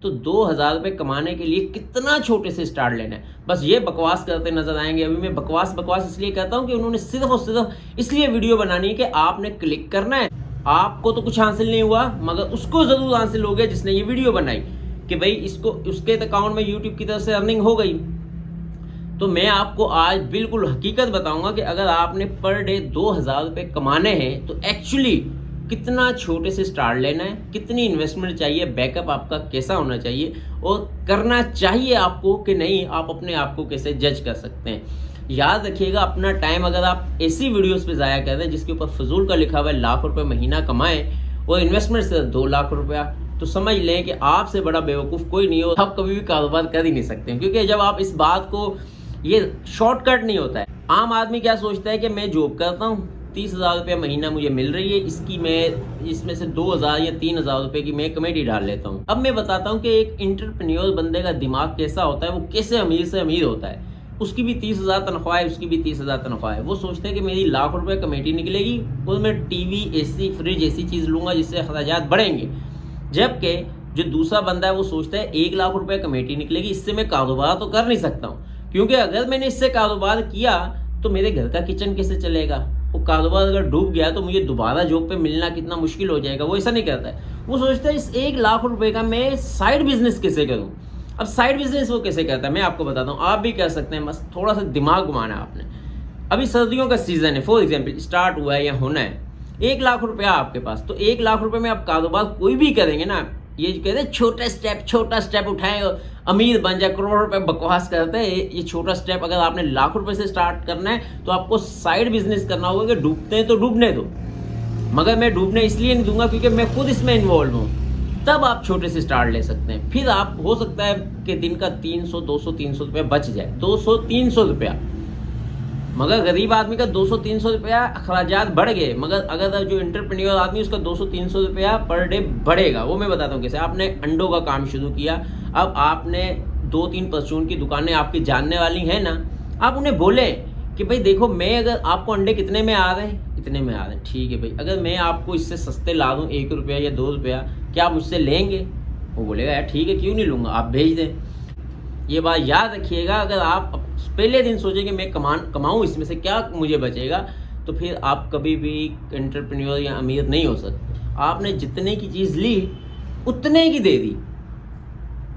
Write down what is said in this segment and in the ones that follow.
तो 2000 रुपये कमाने के लिए कितना छोटे से स्टार्ट लेना है, बस ये बकवास करते नजर आएंगे। अभी मैं बकवास इसलिए कहता हूँ कि उन्होंने सिर्फ और सिर्फ इसलिए वीडियो बनानी है कि आपने क्लिक करना है। आपको तो कुछ हासिल नहीं हुआ, मगर उसको जरूर हासिल हो गया जिसने ये वीडियो बनाई कि भाई इसको उसके अकाउंट में यूट्यूब की तरफ से अर्निंग हो गई। तो मैं आपको आज बिल्कुल हकीकत बताऊंगा कि अगर आपने पर डे 2000 रुपये कमाने हैं तो एक्चुअली कितना छोटे से स्टार्ट लेना है, कितनी इन्वेस्टमेंट चाहिए, बैकअप आपका कैसा होना चाहिए और करना चाहिए आपको कि नहीं, आप अपने आप को कैसे जज कर सकते हैं। याद रखिएगा, अपना टाइम अगर आप ऐसी वीडियोस पे ज़ाया करते हैं जिसके ऊपर फजूल का लिखा हुआ है लाख रुपए महीना कमाएं और इन्वेस्टमेंट से 2 लाख रुपया, तो समझ लें कि आपसे बड़ा बेवकूफ़ कोई नहीं हो, आप कभी भी कारोबार कर ही नहीं सकते। क्योंकि जब आप इस बात को, ये शॉर्टकट नहीं होता है। आम आदमी क्या सोचता है कि मैं जॉब करता हूँ, 30,000 रुपये महीना मुझे मिल रही है, इसमें से 2,000 या 3,000 रुपये की मैं कमेटी डाल लेता हूँ। अब मैं बताता हूँ कि एक एंटरप्रेन्योर बंदे का दिमाग कैसा होता है, वो कैसे अमीर से अमीर होता है। उसकी भी 30,000 तनख्वाह है, उसकी भी 30,000 तनख्वाह है। वो सोचते हैं कि मेरी लाख रुपये कमेटी निकलेगी और मैं टीवी, एसी, फ्रिज ऐसी चीज़ लूँगा जिससे अखराजात बढ़ेंगे। जबकि जो दूसरा बंदा है वो सोचता है 1 लाख रुपये कमेटी निकलेगी, इससे मैं कारोबार तो कर नहीं सकता हूँ, क्योंकि अगर मैंने इससे कारोबार किया तो मेरे घर का किचन कैसे चलेगा। वो कारोबार अगर डूब गया तो मुझे दोबारा जॉब पे मिलना कितना मुश्किल हो जाएगा। वो ऐसा नहीं करता है, वो सोचता है इस 1 लाख रुपए का मैं साइड बिजनेस कैसे करूं। अब साइड बिजनेस वो कैसे करता है मैं आपको बताता हूँ, आप भी कर सकते हैं, बस थोड़ा सा दिमाग घुमाना है आपने। अभी सर्दियों का सीजन है, फॉर एग्जाम्पल स्टार्ट हुआ है या होना है, 1 लाख रुपया आपके पास, तो 1 लाख रुपए में आप कारोबार कोई भी करेंगे ना, ये कहते हैं छोटा स्टेप उठाएं और अमीर बन जाए, करोड़ रुपए बकवास करते हैं। ये छोटा स्टेप अगर आपने लाख रुपए से स्टार्ट करना है तो आपको साइड बिजनेस करना होगा कि डूबते हैं तो डूबने दो, मगर मैं डूबने इसलिए नहीं दूंगा क्योंकि मैं खुद इसमें इन्वॉल्व हूँ। तब आप छोटे से स्टार्ट ले सकते हैं। फिर आप हो सकता है कि दिन का 300, 200, 300 रुपया बच जाए, 200, 300 रुपया, मगर गरीब आदमी का 200-300 रुपया अखराजात बढ़ गए। मगर अगर जो एंटरप्रेन्योर आदमी उसका 200-300 रुपया पर डे बढ़ेगा। वो मैं बताता हूँ कैसे। आपने अंडों का काम शुरू किया, अब आपने 2-3 परचून की दुकानें आपकी जानने वाली हैं ना, आप उन्हें बोले कि भाई देखो, मैं अगर आपको अंडे कितने में आ रहे हैं, इतने में आ रहे हैं, ठीक है भाई, अगर मैं आपको इससे सस्ते ला दूँ 1 रुपया या 2 रुपया, क्या आप मुझसे लेंगे? वो बोलेगा यार ठीक है, क्यों नहीं लूँगा, आप भेज दें। ये बात याद रखिएगा, अगर आप पहले दिन सोचेंगे मैं कमाऊँ इसमें से क्या मुझे बचेगा, तो फिर आप कभी भी एंटरप्रेन्योर या अमीर नहीं हो सकते। आपने जितने की चीज़ ली उतने की दे दी,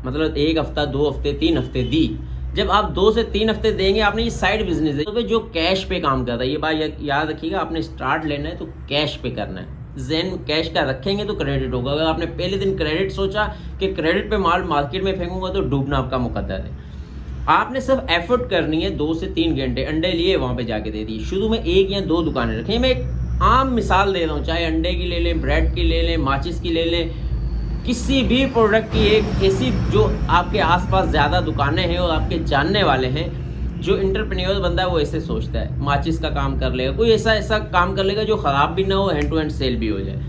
मतलब 1 हफ्ता, 2 हफ्ते, 3 हफ्ते दी। जब आप 2 से 3 हफ्ते देंगे, आपने ये साइड बिजनेस है तो जो कैश पे काम करता है, ये बात याद रखिएगा, आपने स्टार्ट लेना है तो कैश पे करना है। जैन कैश का रखेंगे तो क्रेडिट होगा। अगर आपने पहले दिन क्रेडिट सोचा कि क्रेडिट पे माल मार्केट में फेंकूंगा तो डूबना आपका मुकद्दर है। आपने सिर्फ एफर्ट करनी है, 2 से 3 घंटे अंडे लिए वहाँ पे जाके दे दिए। शुरू में 1 या 2 दुकानें रखें। मैं एक आम मिसाल दे रहा हूँ, चाहे अंडे की ले लें, ब्रेड की ले लें, माचिस की ले लें, किसी भी प्रोडक्ट की एक ऐसी जो आपके आसपास ज़्यादा दुकानें हैं और आपके जानने वाले हैं। जो एंटरप्रेन्योर बंदा है वो ऐसे सोचता है, माचिस का काम कर लेगा, कोई ऐसा काम कर लेगा जो ख़राब भी ना हो, हैंड टू हैंड सेल भी हो जाए।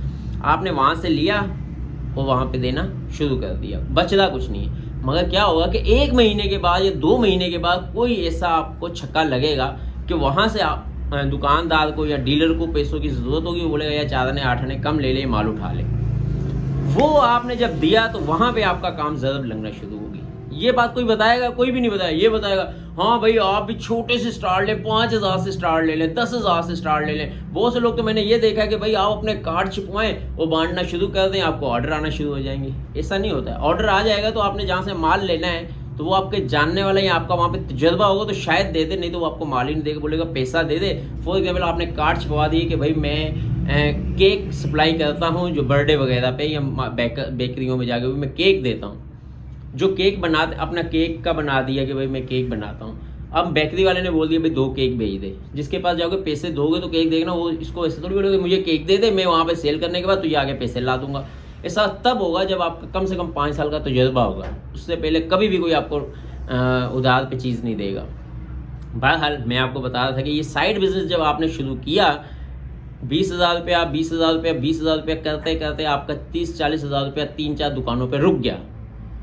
आपने वहाँ से लिया और वहाँ पे देना शुरू कर दिया, बचना कुछ नहीं है। मगर क्या होगा कि 1 महीने के बाद या 2 महीने के बाद कोई ऐसा आपको छक्का लगेगा कि वहाँ से आप दुकानदार को या डीलर को पैसों की ज़रूरत होगी, वो बोलेगा यार 4 आने 8 आने कम ले ले, माल उठा ले। वो आपने जब दिया तो वहाँ पे आपका काम ज़रूर लगना शुरू होगी। ये बात कोई बताएगा? कोई भी नहीं बताएगा। ये बताएगा हाँ भाई आप भी छोटे से स्टार्ट लें, 5,000 से स्टार्ट ले लें, 10,000 से स्टार्ट ले लें। बहुत से लोग तो मैंने ये देखा है कि भाई आप अपने कार्ड छिपवाएं और बांटना शुरू कर दें, आपको ऑर्डर आना शुरू हो जाएंगे। ऐसा नहीं होता है। ऑर्डर आ जाएगा तो आपने जहाँ से माल लेना है तो वो आपके जानने वाला या आपका वहाँ पे तजर्बा होगा तो शायद दे दे, नहीं तो वो आपको माल ही नहीं देगा, बोलेगा पैसा दे दे। फॉर एग्जाम्पल आपने कार्ड छिपवा दिए कि भाई मैं केक सप्लाई करता हूँ जो बर्थडे वगैरह पे या बेकरियों में जाके मैं केक देता हूँ। जो केक अपना केक का बना दिया कि भाई मैं केक बनाता हूँ। अब बेकरी वाले ने बोल दिया भाई 2 केक भेज दे। जिसके पास जाओगे पैसे दोगे तो केक देखना, वो इसको ऐसे थोड़ी बोलोगे मुझे केक दे दे, मैं वहाँ पे सेल करने के बाद तुझे आगे पैसे ला दूंगा। ऐसा तब होगा जब आपका कम से कम 5 साल का तजुर्बा होगा। उससे पहले कभी भी कोई आपको उधार पे चीज़ नहीं देगा। बहरहाल मैं आपको बता रहा था कि ये साइड बिजनेस जब आपने शुरू किया, 20,000 रुपया 20,000 रुपया 20,000 रुपया करते करते आपका 30-40 हज़ार रुपया 3-4 दुकानों पर रुक गया।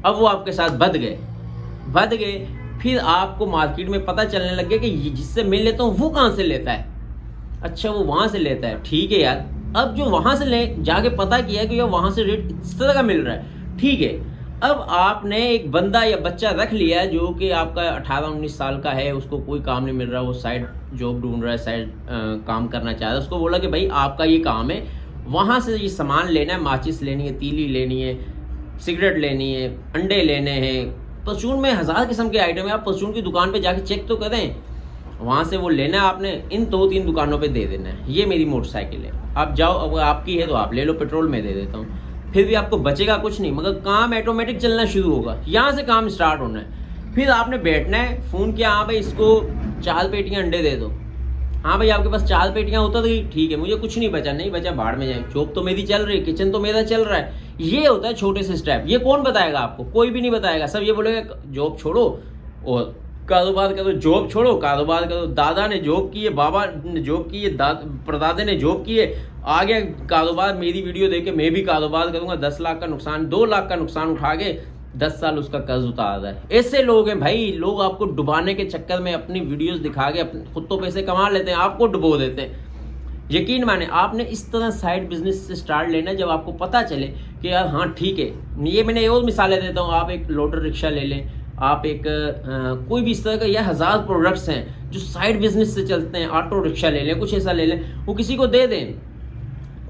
अब वो आपके साथ बढ़ गए। फिर आपको मार्केट में पता चलने लग गया कि जिससे मैं लेता हूँ वो कहाँ से लेता है। अच्छा वो वहाँ से लेता है, ठीक है यार। अब जो वहाँ से जाके पता किया कि यार वहाँ से रेट इस तरह का मिल रहा है, ठीक है। अब आपने एक बंदा या बच्चा रख लिया जो कि आपका 18-19 साल का है, उसको कोई काम नहीं मिल रहा, वो साइड जॉब ढूंढ रहा है, साइड काम करना चाह रहा है। उसको बोला कि भाई आपका ये काम है, वहाँ से ये सामान लेना है, माचिस लेनी है, तीली लेनी है, सिगरेट लेनी है, अंडे लेने हैं, परचून में 1000 किस्म के आइटम है। आप परचून की दुकान पे जाके चेक तो करें, वहाँ से वो लेना है आपने, इन 2-3 दुकानों पे दे देना है। ये मेरी मोटरसाइकिल है, आप जाओ, अगर आपकी है तो आप ले लो, पेट्रोल में दे देता हूँ। फिर भी आपको बचेगा कुछ नहीं, मगर काम ऑटोमेटिक चलना शुरू होगा, यहाँ से काम स्टार्ट होना है। फिर आपने बैठना है, फ़ोन किया, हाँ भाई इसको 4 पेटियाँ अंडे दे दो। हाँ भाई आपके पास 4 पेटियाँ होता तो ठीक है, मुझे कुछ नहीं बचा, नहीं बचा भाड़ में जाए, जॉब तो मेरी चल रही है, किचन तो मेरा चल रहा है। ये होता है छोटे से स्टेप। ये कौन बताएगा आपको? कोई भी नहीं बताएगा। सब ये बोलेगा जॉब छोड़ो और कारोबार करो, जॉब छोड़ो कारोबार करो। दादा ने जॉब की है, बाबा ने जॉब की है, परदादे ने जॉब की है, आ गया कारोबार, मेरी वीडियो देख के मैं भी कारोबार करूंगा, 10 लाख का नुकसान, 2 लाख का नुकसान उठा के 10 साल उसका कर्ज उतार रहा है। ऐसे लोग हैं भाई, लोग आपको डुबाने के चक्कर में अपनी वीडियोस दिखा के खुद तो पैसे कमा लेते हैं, आपको डुबो देते हैं। यकीन माने आपने इस तरह साइड बिजनेस से स्टार्ट लेना, जब आपको पता चले कि यार हाँ ठीक है। ये मैंने और मिसालें देता हूँ, आप एक लोडर रिक्शा ले लें, आप एक कोई भी इस तरह का, यह 1000 प्रोडक्ट्स हैं जो साइड बिजनेस से चलते हैं। ऑटो रिक्शा ले लें, कुछ ऐसा ले लें, वो किसी को दे दें,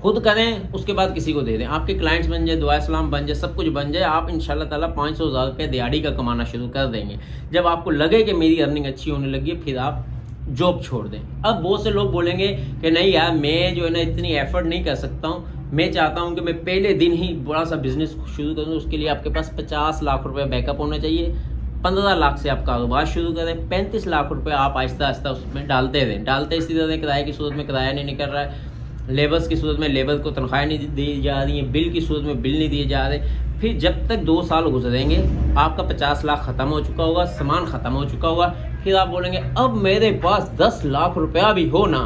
खुद करें, उसके बाद किसी को दे दें, आपके क्लाइंट्स बन जाए, दुआ सलाम बन जाए, सब कुछ बन जाए। आप इंशाल्लाह ताला 500,000 रुपये दिहाड़ी का कमाना शुरू कर देंगे। जब आपको लगे कि मेरी अर्निंग अच्छी होने लगी, फिर आप जॉब छोड़ दें। अब बहुत से लोग बोलेंगे कि नहीं यार, मैं जो है ना इतनी एफर्ट नहीं कर सकता हूँ, मैं चाहता हूँ कि मैं पहले दिन ही बड़ा सा बिजनेस शुरू करूँ। उसके लिए आपके पास 50 लाख रुपये बैकअप होना चाहिए। 15 लाख से आप कारोबार शुरू करें, 35 लाख रुपए आप आहिस्ता आहिस्ता उसमें डालते रहें। डालते इसी तरह किराए की सूरत में किराया नहीं निकल रहा है, लेबर्स की सूरत में लेबर को तनख्वाहें नहीं दी जा रही हैं, बिल की सूरत में बिल नहीं दिए जा रहे। फिर जब तक 2 साल गुजरेंगे, आपका 50 लाख ख़त्म हो चुका होगा, सामान ख़त्म हो चुका होगा। फिर आप बोलेंगे अब मेरे पास 10 लाख रुपया भी हो ना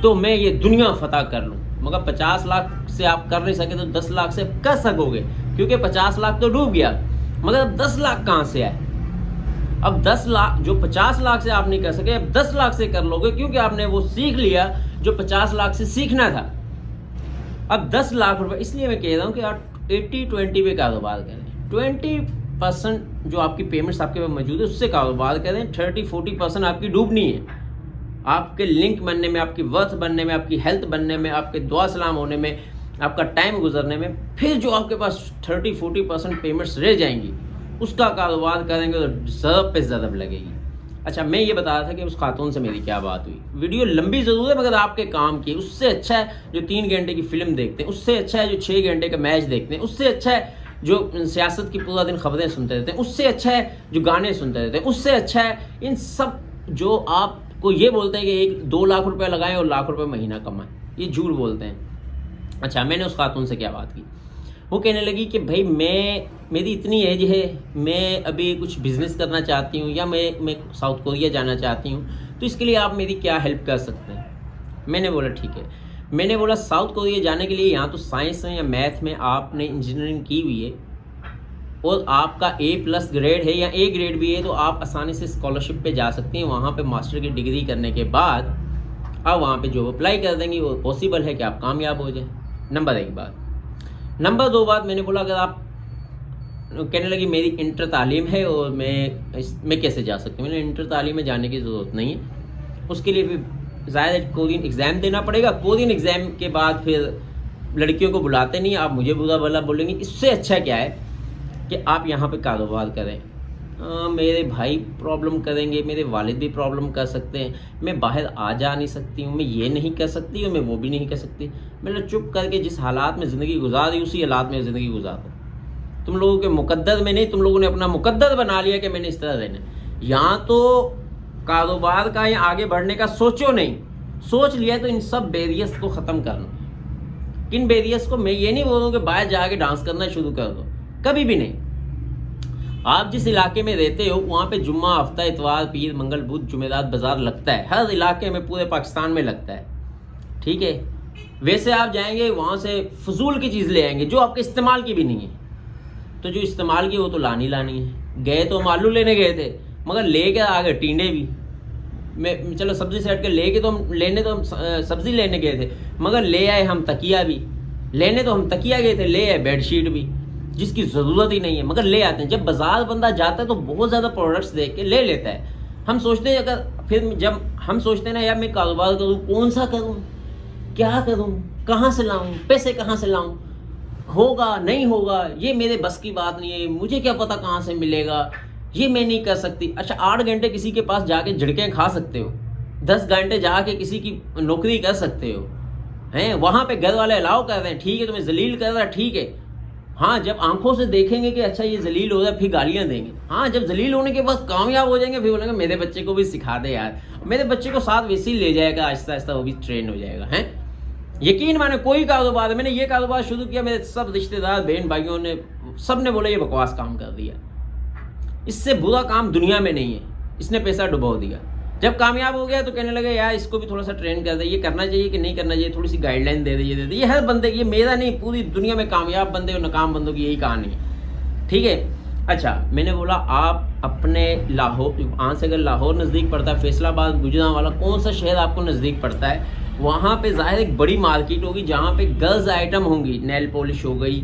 तो मैं ये दुनिया फतह कर लूँ। मगर 50 लाख से आप कर नहीं सके तो 10 लाख से कर सकोगे, क्योंकि 50 लाख तो डूब गया, मगर अब 10 लाख कहाँ से आए? अब 10 लाख, जो 50 लाख से आप नहीं कर सके, अब 10 लाख से कर लोगे, क्योंकि आपने वो सीख लिया जो 50 लाख से सीखना था। अब 10 लाख रुपए, इसलिए मैं कह रहा हूँ कि आप 80-20 पे कारोबार करें। 20% जो आपकी पेमेंट्स आपके पास मौजूद है उससे कारोबार करें। 30-40% आपकी डूबनी है, आपके लिंक बनने में, आपकी वर्थ बनने में, आपकी हेल्थ बनने में, आपके दुआ सलाम होने में, आपका टाइम गुजरने में। फिर जो आपके पास 30-40% पेमेंट्स रह जाएंगी, उसका कारोबार करेंगे तो ज़रब पे ज़रब लगेगी। अच्छा, मैं ये बता रहा था कि उस खातून से मेरी क्या बात हुई। वीडियो लंबी ज़रूर है, मगर आपके काम की। उससे अच्छा है जो 3 घंटे की फिल्म देखते हैं, उससे अच्छा है जो 6 घंटे का मैच देखते हैं, उससे अच्छा है जो सियासत की पूरा दिन खबरें सुनते रहते हैं, उससे अच्छा है जो गाने सुनते रहते हैं, उससे अच्छा है इन सब जो आपको ये बोलते हैं कि 1-2 लाख रुपये लगाएं और लाख रुपये महीना कमाएं। ये झूठ बोलते हैं। अच्छा, मैंने उस खातून से क्या बात की, वो कहने लगी कि भाई मेरी इतनी एज है, मैं अभी कुछ बिज़नेस करना चाहती हूँ, या मैं साउथ कोरिया जाना चाहती हूँ, तो इसके लिए आप मेरी क्या हेल्प कर सकते हैं। मैंने बोला ठीक है। मैंने बोला साउथ कोरिया जाने के लिए यहाँ तो साइंस में या मैथ में आपने इंजीनियरिंग की हुई है और आपका A+ ग्रेड है या A ग्रेड भी है, तो आप आसानी से स्कॉलरशिप पे जा सकती हैं। वहाँ पे मास्टर की डिग्री करने के बाद आप वहाँ पे जॉब अप्लाई कर देंगी, वो पॉसिबल है कि आप कामयाब हो जाए। नंबर 1 बात। नंबर 2 बात, मैंने बोला अगर आप, कहने लगी मेरी इंटर तालीम है और मैं कैसे जा सकती हूँ। मैंने इंटर तालीम में जाने की ज़रूरत नहीं है, उसके लिए फिर ज़ाहिर है कोरियन एग्ज़ाम देना पड़ेगा। कोरियन एग्ज़ाम के बाद फिर लड़कियों को बुलाते नहीं, आप मुझे बुरा भला बोलेंगे। इससे अच्छा क्या है कि आप यहाँ पे कारोबार करें। मेरे भाई प्रॉब्लम करेंगे, मेरे वालिद भी प्रॉब्लम कर सकते हैं, मैं बाहर आ जा नहीं सकती हूँ, मैं ये नहीं कर सकती हूँ, मैं वो भी नहीं कर सकती। मैंने चुप करके जिस हालात में ज़िंदगी गुजारी उसी हालात में ज़िंदगी गुजारो। तुम लोगों के मुकद्दर में नहीं, तुम लोगों ने अपना मुकद्दर बना लिया कि मैंने इस तरह रहना। यहाँ तो कारोबार का या आगे बढ़ने का सोचो नहीं, सोच लिया तो इन सब बैरियर्स को ख़त्म करना। किन बैरियर्स को? मैं ये नहीं बोल रहा हूँ कि बाहर जाके डांस करना शुरू कर दो, कभी भी नहीं। आप जिस इलाके में रहते हो वहाँ पे जुम्मा, हफ्ता, इतवार, पीर, मंगल, बुध, जुमेरात बाज़ार लगता है। हर इलाके में पूरे पाकिस्तान में लगता है, ठीक है। वैसे आप जाएंगे वहाँ से फजूल की चीज़ ले आएंगे जो आपके इस्तेमाल की भी नहीं है। तो जो इस्तेमाल की वो तो लानी है। गए तो हम आलू लेने गए थे, मगर ले कर आ गए टींडे भी। मैं चलो सब्ज़ी से हट कर लेके तो हम सब्ज़ी लेने गए थे, मगर ले आए हम तकिया भी। लेने तो हम तकिया गए थे, ले आए बेडशीट भी। जिसकी ज़रूरत ही नहीं है, मगर ले आते हैं। जब बाजार बंदा जाता है तो बहुत ज़्यादा प्रोडक्ट्स देख के ले लेता है। हम सोचते हैं अगर फिर जब हम सोचते हैं ना यार मैं कारोबार करूँ, कौन सा करूँ, क्या करूँ, कहाँ से लाऊँ, पैसे कहाँ से लाऊँ, होगा नहीं होगा, ये मेरे बस की बात नहीं है, मुझे क्या पता कहाँ से मिलेगा, ये मैं नहीं कर सकती। अच्छा 8 घंटे किसी के पास जाके झिड़कें खा सकते हो, 10 घंटे जाके किसी की नौकरी कर सकते हो, हैं वहाँ पे घर वाले अलाउ कर रहे हैं, ठीक है तुम्हें जलील कर रहा है, ठीक है। हाँ जब आंखों से देखेंगे कि अच्छा ये जलील हो रहा है फिर गालियाँ देंगे। हाँ जब जलील होने के बाद कामयाब हो जाएंगे फिर बोलेंगे मेरे बच्चे को भी सिखा दे यार, मेरे बच्चे को साथ वैसे ही ले जाएगा, आहिस्ता आहिस्ता वो भी ट्रेन हो जाएगा। हैं यकीन माने कोई कारोबार, मैंने ये कारोबार शुरू किया, मेरे सब रिश्तेदार बहन भाइयों ने सब ने बोला ये बकवास काम कर दिया, इससे बुरा काम दुनिया में नहीं है, इसने पैसा डुबो दिया। जब कामयाब हो गया तो कहने लगे यार इसको भी थोड़ा सा ट्रेन कर दे, ये करना चाहिए कि नहीं करना चाहिए, थोड़ी सी गाइडलाइन दे दे। ये हर बंदे की, ये मेरा नहीं पूरी दुनिया में कामयाब बंदे और नाकाम बंदों की यही कहानी है, ठीक है। अच्छा मैंने बोला आप अपने लाहौर, वहाँ से अगर लाहौर नज़दीक पड़ता है, फैसलाबाद, गुजरांवाला, कौन सा शहर आपको नज़दीक पड़ता है, वहाँ पे ज़ाहिर एक बड़ी मार्केट होगी जहाँ पे गर्ल्स आइटम होंगी, नेल पॉलिश हो गई,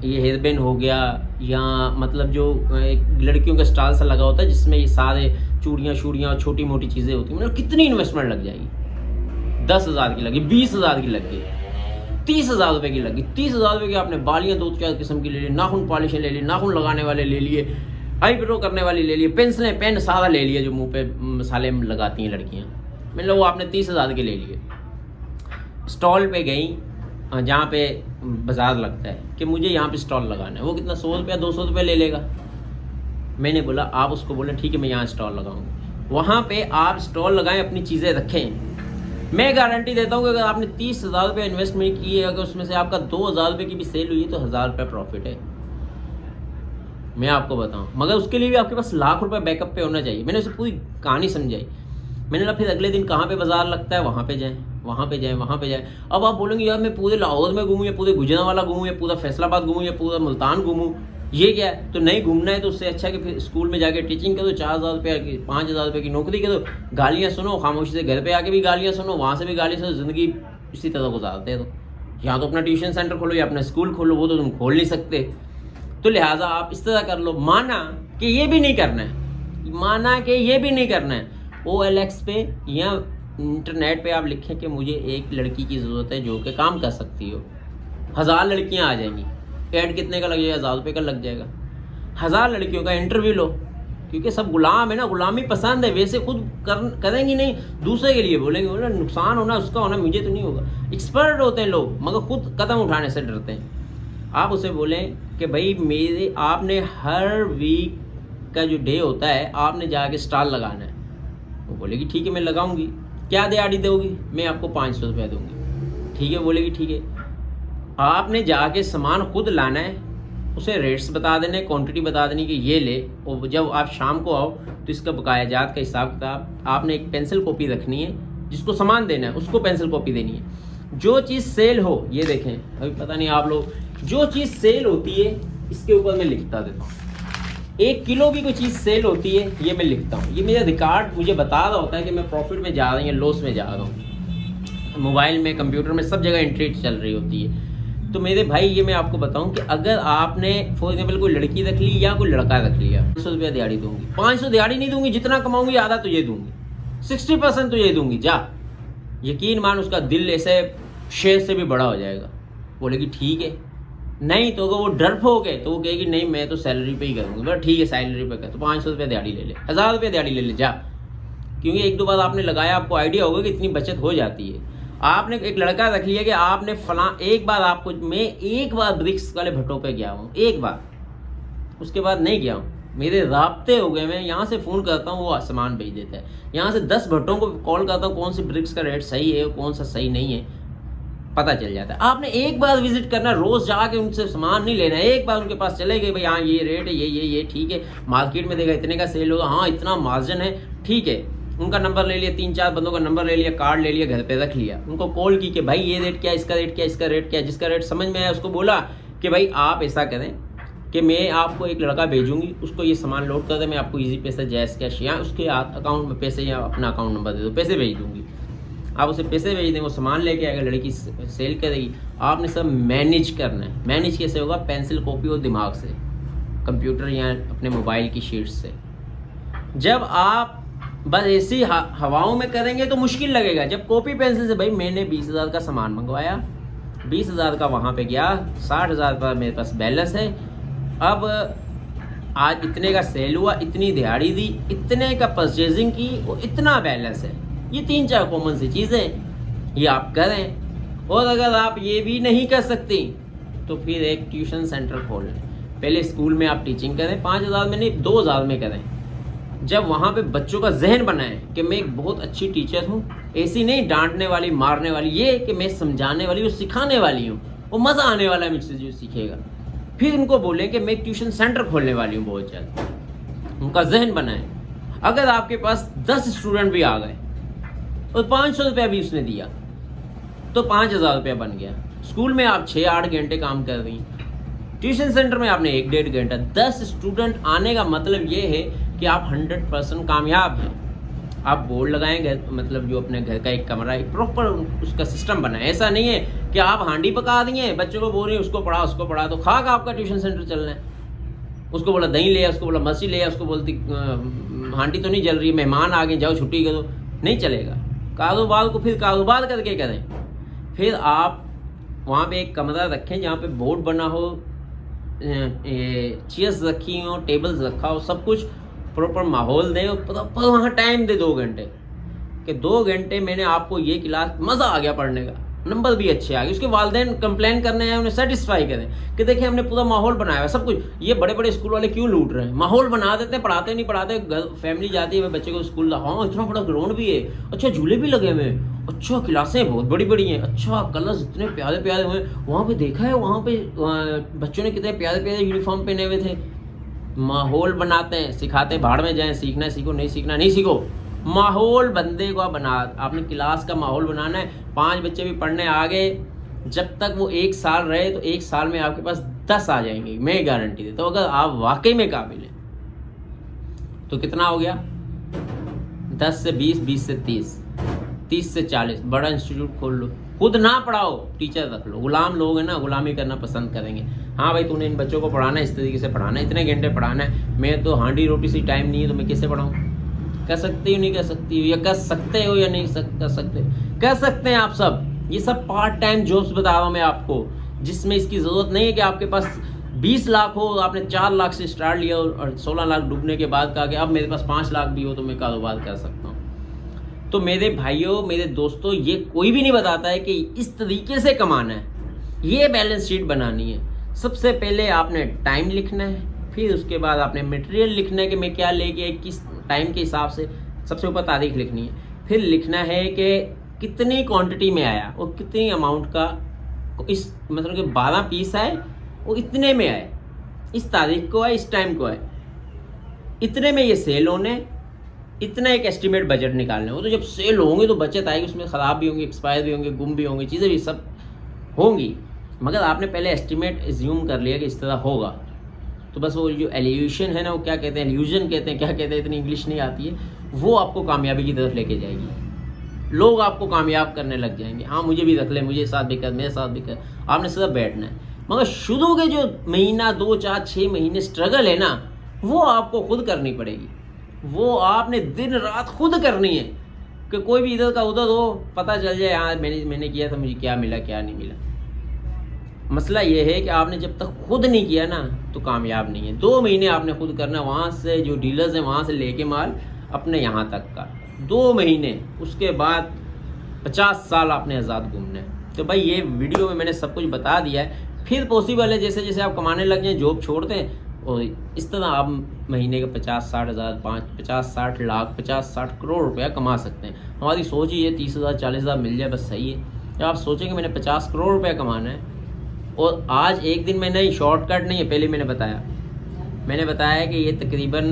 ये हेयरबैंड हो गया, या मतलब जो एक लड़कियों का स्टाइल सा लगा होता है जिसमें ये सारे चूड़ियाँ शूड़ियाँ और छोटी मोटी चीज़ें होती हैं। मतलब कितनी इन्वेस्टमेंट लग जाएगी, 10,000 की लगी, 20,000 की लग गई, 30,000 रुपये की लगी। 30,000 रुपये की आपने बालियाँ 2-4 किस्म की ले ली, नाखून पॉलिशें ले ली, नाखून लगाने वाले ले लिए, आईब्रो करने वाली ले लिए, पेंसिलें पेन सारा ले लिए जो मुँह पे मसाले लगाती हैं लड़कियाँ, मतलब वो आपने 30,000 के ले लिए। स्टॉल पे गई जहाँ पे बाजार लगता है कि मुझे यहाँ पे स्टॉल लगाना है, वो कितना 100 रुपया 200 रुपये ले लेगा। मैंने बोला आप उसको बोले ठीक है मैं यहाँ स्टॉल लगाऊंगा, वहाँ पे आप स्टॉल लगाएं, अपनी चीज़ें रखें। मैं गारंटी देता हूँ कि अगर आपने 30,000 रुपये इन्वेस्टमेंट की है, अगर उसमें से आपका 2,000 रुपये की भी सेल हुई है तो 1,000 रुपये प्रॉफिट है, मैं आपको बताऊँ। मगर उसके लिए भी आपके पास लाख रुपये बैकअप पे होना चाहिए। मैंने उसे पूरी कहानी समझाई। मैंने बोला फिर अगले दिन कहाँ पे बाजार लगता है, वहाँ पे जाएँ, वहाँ पे जाएँ, वहाँ पे जाएँ। अब आप बोलेंगे यार मैं पूरे लाहौर में घूमूँ, या पूरे गुजरांवाला घूमूँ, या पूरा फैसलाबाद घूमूँ, या पूरा मुल्तान घूमूँ, ये क्या है। तो नहीं घूमना है तो उससे अच्छा कि फिर स्कूल में जाके टीचिंग करो, 4,000 रुपये की 5,000 रुपये की नौकरी करो, गालियाँ सुनो खामोशी से, घर पे आके भी गालियाँ सुनो, वहाँ से भी गालियाँ सुनो, ज़िंदगी इसी तरह गुजारते हैं। तो या तो अपना ट्यूशन सेंटर खोलो या अपना स्कूल खोलो, वो तो तुम खोल नहीं सकते। तो लिहाजा आप इस तरह कर लो। माना कि ये भी नहीं करना है, माना कि ये भी नहीं करना है, OLX पे या इंटरनेट पे आप लिखें कि मुझे एक लड़की की ज़रूरत है जो कि काम कर सकती हो, 1000 लड़कियां आ जाएंगी। ऐड कितने का लगेगा, 1000 रुपये का लग जाएगा। 1000 लड़कियों का इंटरव्यू लो, क्योंकि सब गुलाम है ना, गुलामी पसंद है, वैसे खुद करेंगी नहीं, दूसरे के लिए बोलेंगे, बोला नुकसान होना उसका होना, मुझे तो नहीं होगा। एक्सपर्ट होते हैं लोग मगर खुद कदम उठाने से डरते हैं। आप उसे बोलें कि भाई मेरे आपने हर वीक का जो डे होता है आपने जाके स्टॉल लगाना है। वो बोलेगी ठीक है मैं लगाऊंगी। क्या दिहाड़ी दोगी, मैं आपको 500 रुपया दूंगी। ठीक है बोलेगी ठीक है। आपने जाके सामान खुद लाना है, उसे रेट्स बता देने, क्वांटिटी बता देनी कि ये ले, और जब आप शाम को आओ तो इसका बकायाजात का हिसाब किताब, आपने एक पेंसिल कॉपी रखनी है, जिसको सामान देना है उसको पेंसिल कॉपी देनी है। जो चीज़ सेल हो, ये देखें अभी पता नहीं आप लोग, जो चीज़ सेल होती है इसके ऊपर मैं लिखता देता हूँ। 1 किलो भी कोई चीज़ सेल होती है ये मैं लिखता हूँ। ये मेरा रिकॉर्ड मुझे बता रहा होता है कि मैं प्रॉफिट में जा रहा हूँ या लॉस में जा रहा हूँ। मोबाइल में, कंप्यूटर में, सब जगह एंट्री चल रही होती है। तो मेरे भाई ये मैं आपको बताऊं कि अगर आपने फॉर एग्जाम्पल कोई लड़की रख ली या कोई लड़का रख लिया, 500 रुपया दिहाड़ी दूंगी। 500 दिहाड़ी नहीं दूंगी, जितना कमाऊंगी आधा तुझे दूंगी, 60% तुझे दूंगी, जा। यकीन मान उसका दिल ऐसे शेर से भी बड़ा हो जाएगा। बोलेगी ठीक है। नहीं तो अगर वो डर हो गए तो वो कहेगी नहीं मैं तो सैलरी पे ही करूँगी। बोला ठीक है सैलरी पे कर, तो 500 रुपया दिहाड़ी ले ले, 1000 रुपया दिहाड़ी ले ले, जा। क्योंकि 1-2 बार आपने लगाया, आपको आइडिया होगा कि इतनी बचत हो जाती है। आपने एक लड़का रख लिया कि आपने फलां, एक बार आपको, मैं एक बार ब्रिक्स वाले भट्टों पे गया हूँ, एक बार, उसके बाद नहीं गया हूँ। मेरे राब्ते हो गए, मैं यहाँ से फ़ोन करता हूँ वो सामान भेज देता है। यहाँ से 10 भट्टों को कॉल करता हूँ कौन सी ब्रिक्स का रेट सही है कौन सा सही नहीं है, पता चल जाता है। आपने एक बार विजिट करना, रोज़ जाके उनसे सामान नहीं लेना है। एक बार उनके पास चले गए, भाई हाँ ये रेट है, ये ठीक है, मार्केट में देखा इतने का सेल होगा, हाँ इतना मार्जिन है, ठीक है। उनका नंबर ले लिया, 3-4 बंदों का नंबर ले लिया, कार्ड ले लिया, घर पे रख लिया। उनको कॉल की कि भाई ये रेट क्या, इसका रेट क्या, इसका रेट क्या, जिसका रेट समझ में आया उसको बोला कि भाई आप ऐसा करें कि मैं आपको एक लड़का भेजूंगी, उसको ये सामान लोड कर दे, मैं आपको इजी पैसा जैस कैश या उसके अकाउंट में पैसे या अपना अकाउंट नंबर दे दो, पैसे भेज दूंगी। आप उसे पैसे भेज दें, वो सामान लेके आएगा, लड़की सेल करेगी। आपने सब मैनेज करना है। मैनेज कैसे होगा? पेंसिल, कॉपी और दिमाग से, कंप्यूटर या अपने मोबाइल की शीट्स से। जब आप बस ऐसी हवाओं में करेंगे तो मुश्किल लगेगा। जब कॉपी पेंसिल से, भाई मैंने 20,000 का सामान मंगवाया, 20,000 का वहाँ पे गया, 60,000 का मेरे पास बैलेंस है, अब आज इतने का सेल हुआ, इतनी दिहाड़ी दी, इतने का परचेजिंग की, वो इतना बैलेंस है। ये 3-4 कॉमन सी चीज़ें, ये आप करें। और अगर आप ये भी नहीं कर सकती तो फिर एक ट्यूशन सेंटर खोल लें। पहले स्कूल में आप टीचिंग करें, 5,000 में नहीं, 2,000 में करें। जब वहाँ पे बच्चों का जहन बनाएं कि मैं एक बहुत अच्छी टीचर हूँ, ऐसी नहीं डांटने वाली, मारने वाली, ये कि मैं समझाने वाली और सिखाने वाली हूँ, वो मज़ा आने वाला है मुझसे जो सीखेगा। फिर उनको बोलें कि मैं एक ट्यूशन सेंटर खोलने वाली हूँ बहुत जल्द। उनका जहन बनाएं। अगर आपके पास 10 स्टूडेंट भी आ गए और 500 रुपया भी उसने दिया तो 5,000 रुपया बन गया। स्कूल में आप 6-8 घंटे काम कर रही, ट्यूशन सेंटर में आपने 1-1.5 घंटा। 10 स्टूडेंट आने का मतलब ये है कि आप 100% कामयाब हैं। आप बोर्ड लगाएं घर, मतलब जो अपने घर का एक कमरा है, प्रॉपर उसका सिस्टम बनाएं। ऐसा नहीं है कि आप हांडी पका दिए, बच्चों को बोल रही है उसको पढ़ा उसको पढ़ा, तो खाक आपका ट्यूशन सेंटर चलना है। उसको बोला दही ले, उसको बोला मछली ले, उसको बोलती हांडी तो नहीं जल रही, मेहमान आ गए, जाओ छुट्टी करो, नहीं चलेगा। कारोबार को फिर कारोबार करके करें। फिर आप वहाँ पे एक कमरा रखें जहाँ पे बोर्ड बना हो, चेयर्स रखी हो, टेबल्स रखा हो, सब कुछ प्रॉपर माहौल दें और प्रॉपर वहाँ टाइम दे 2 घंटे कि 2 घंटे मैंने आपको ये क्लास, मज़ा आ गया पढ़ने का, नंबर भी अच्छे आ गए। उसके वालिदैन कंप्लेन करने हैं, उन्हें सेटिस्फाई करें कि देखिए हमने पूरा माहौल बनाया हुआ सब कुछ। ये बड़े बड़े स्कूल वाले क्यों लूट रहे हैं? माहौल बना देते हैं, पढ़ाते नहीं पढ़ाते। फैमिली जाती है बच्चे को स्कूल, हाँ इतना बड़ा ग्राउंड भी है, अच्छा झूले भी लगे हुए हैं, अच्छा क्लासें बहुत बड़ी बड़ी हैं, अच्छा कलर्स इतने प्यारे प्यारे हुए। वहाँ पे देखा है, वहाँ पे बच्चों ने कितने प्यारे प्यारे यूनिफॉर्म पहने हुए थे। माहौल बनाते हैं, सिखाते भाड़ में जाएं, सीखना है सीखो, नहीं सीखना नहीं सीखो। माहौल बंदे को बना, आपने क्लास का माहौल बनाना है। 5 बच्चे भी पढ़ने आ गए, जब तक वो 1 साल रहे तो 1 साल में आपके पास 10 आ जाएंगे, मैं गारंटी देता हूँ। अगर आप वाकई में काबिल हैं तो कितना हो गया? 10 से 20, 20 से 30, 30 से 40। बड़ा इंस्टीट्यूट खोल लो, खुद ना पढ़ाओ, टीचर रख लो। गुलाम लोग हैं ना, गुलामी करना पसंद करेंगे। हाँ भाई तूने इन बच्चों को पढ़ाना है, इस तरीके से पढ़ाना है, इतने घंटे पढ़ाना है, मैं तो हांडी रोटी से टाइम नहीं है तो मैं कैसे पढ़ाऊँ? कर सकती हो नहीं कर सकती हो, या कर सकते हो या नहीं कर सकते? कर सकते हैं आप सब। ये सब पार्ट टाइम जॉब्स बता रहा हूँ मैं आपको, जिसमें इसकी ज़रूरत नहीं है कि आपके पास 20 लाख हो, आपने 4 लाख से स्टार्ट लिया और 16 लाख डूबने के बाद कहा कि अब मेरे पास 5 लाख भी हो तो मैं कारोबार कर सकता हूँ। तो मेरे भाइयों, मेरे दोस्तों, ये कोई भी नहीं बताता है कि इस तरीके से कमाना है, ये बैलेंस शीट बनानी है। सबसे पहले आपने टाइम लिखना है, फिर उसके बाद आपने मटेरियल लिखना है कि मैं क्या लेके किस टाइम के हिसाब से, सबसे ऊपर तारीख लिखनी है। फिर लिखना है कि कितनी क्वांटिटी में आया और कितनी अमाउंट का, इस मतलब कि 12 पीस आए वो इतने में आए, इस तारीख को आए, इस टाइम को आए, इतने में ये सेल होने, इतना एक एस्टिमेट बजट निकालना है। वो तो जब सेल होंगे तो बचत आएगी, उसमें ख़राब भी होंगे, एक्सपायर भी होंगे, गुम भी होंगे, चीज़ें भी सब होंगी। मगर आपने पहले एस्टिमेट एज्यूम कर लिया कि इस तरह होगा, तो बस वो जो एल्यूशन है ना, वो क्या कहते हैं, एल्यूजन कहते हैं, क्या कहते हैं, इतनी इंग्लिश नहीं आती है, वो आपको कामयाबी की तरफ लेके जाएगी। लोग आपको कामयाब करने लग जाएंगे। हाँ मुझे भी रख ले, मुझे साथ भी कर, मेरे साथ भी कर, आपने सिर्फ बैठना है। मगर शुरू के जो महीना, 2, 4, 6 महीने स्ट्रगल है ना, वो आपको खुद करनी पड़ेगी। वो आपने दिन रात खुद करनी है कि कोई भी इधर का उधर हो, पता चल जाए हाँ मैंने किया था, मुझे क्या मिला क्या नहीं मिला। मसला ये है कि आपने जब तक खुद नहीं किया ना तो कामयाब नहीं है। 2 महीने आपने खुद करना, वहाँ से जो डीलर्स हैं वहाँ से लेके माल अपने यहाँ तक का 2 महीने, उसके बाद 50 साल आपने आज़ाद घूमना है। तो भाई ये वीडियो में मैंने सब कुछ बता दिया है। फिर पॉसिबल है जैसे जैसे आप कमाने लग जाएँ, जॉब छोड़ दें और इस तरह आप महीने का 50-60 हज़ार, 50-60 लाख, 50-60 करोड़ रुपया कमा सकते हैं। हमारी सोच ही है 30,000 40,000 मिल जाए बस सही है। जब आप सोचेंगे मैंने 50 करोड़ रुपया कमाना है, और आज एक दिन में नहीं, शॉर्टकट नहीं है। पहले मैंने बताया कि ये तकरीबन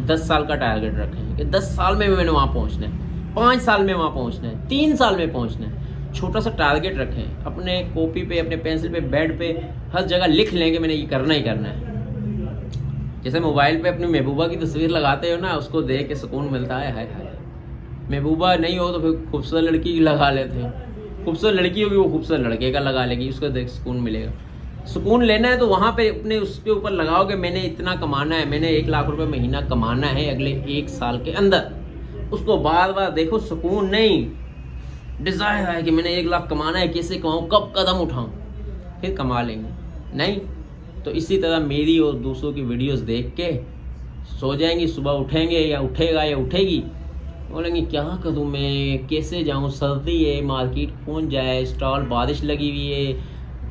10 साल का टारगेट रखें कि 10 साल में मैंने वहाँ पहुँचना है, 5 साल में वहाँ पहुँचना है, 3 साल में पहुँचना है। छोटा सा टारगेट रखें, अपने कॉपी पे, अपने पेंसिल पे, बेड पे, हर जगह लिख लें कि मैंने ये करना ही करना है। जैसे मोबाइल पे अपनी महबूबा की तस्वीर लगाते हो ना, उसको देख के सुकून मिलता है, हाय हाय महबूबा नहीं हो तो फिर खूबसूरत लड़की की लगा लेते हैं, खूबसूरत लड़की होगी वो खूबसूरत लड़के का लगा लेगी, उसको देख सुकून मिलेगा। सुकून लेना है तो वहाँ पे अपने उसके ऊपर लगाओगे मैंने इतना कमाना है, मैंने 1 लाख रुपए महीना कमाना है अगले 1 साल के अंदर, उसको बार बार देखो, सुकून नहीं, डिज़ायर है कि मैंने 1 लाख कमाना है, कैसे कमाऊँ, कब कदम उठाऊँ, फिर कमा लेंगे। नहीं तो इसी तरह मेरी और दूसरों की वीडियोस देख के सो जाएंगी, सुबह उठेंगे या उठेगा या उठेगी, बोलेंगे क्या करूँ मैं, कैसे जाऊँ, सर्दी है, मार्केट कौन जाए, स्टॉल बारिश लगी हुई है,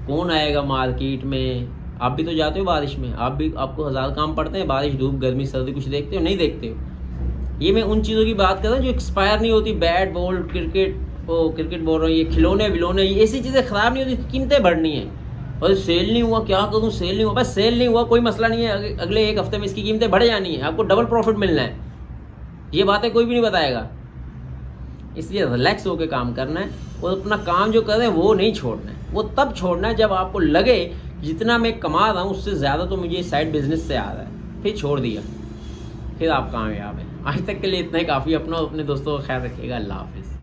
कौन आएगा मार्केट में। आप भी तो जाते हो बारिश में, आपको 1000 काम पड़ते हैं, बारिश धूप गर्मी सर्दी कुछ देखते हो, नहीं देखते हो। ये मैं उन चीज़ों की बात कर रहा हूँ जो एक्सपायर नहीं होती, बैट बॉल क्रिकेट बोल रहा हूँ, ये खिलौने विलौने, ये ऐसी चीज़ें ख़राब नहीं होती, कीमतें बढ़नी है। और सेल नहीं हुआ क्या करूँ, सेल नहीं हुआ, बस सेल नहीं हुआ कोई मसला नहीं है, अगले 1 हफ्ते में इसकी कीमतें बढ़ जानी है, आपको डबल प्रॉफिट मिलना है। ये बातें कोई भी नहीं बताएगा, इसलिए रिलैक्स होकर काम करना है और अपना काम जो कर रहे हैं वो नहीं छोड़ना है। वो तब छोड़ना है जब आपको लगे जितना मैं कमा रहा हूँ उससे ज़्यादा तो मुझे साइड बिजनेस से आ रहा है, फिर छोड़ दिया, फिर आप कामयाब हैं। आज तक के लिए इतना ही काफ़ी। अपना अपने दोस्तों का ख्याल रखिएगा। अल्लाह हाफिज़।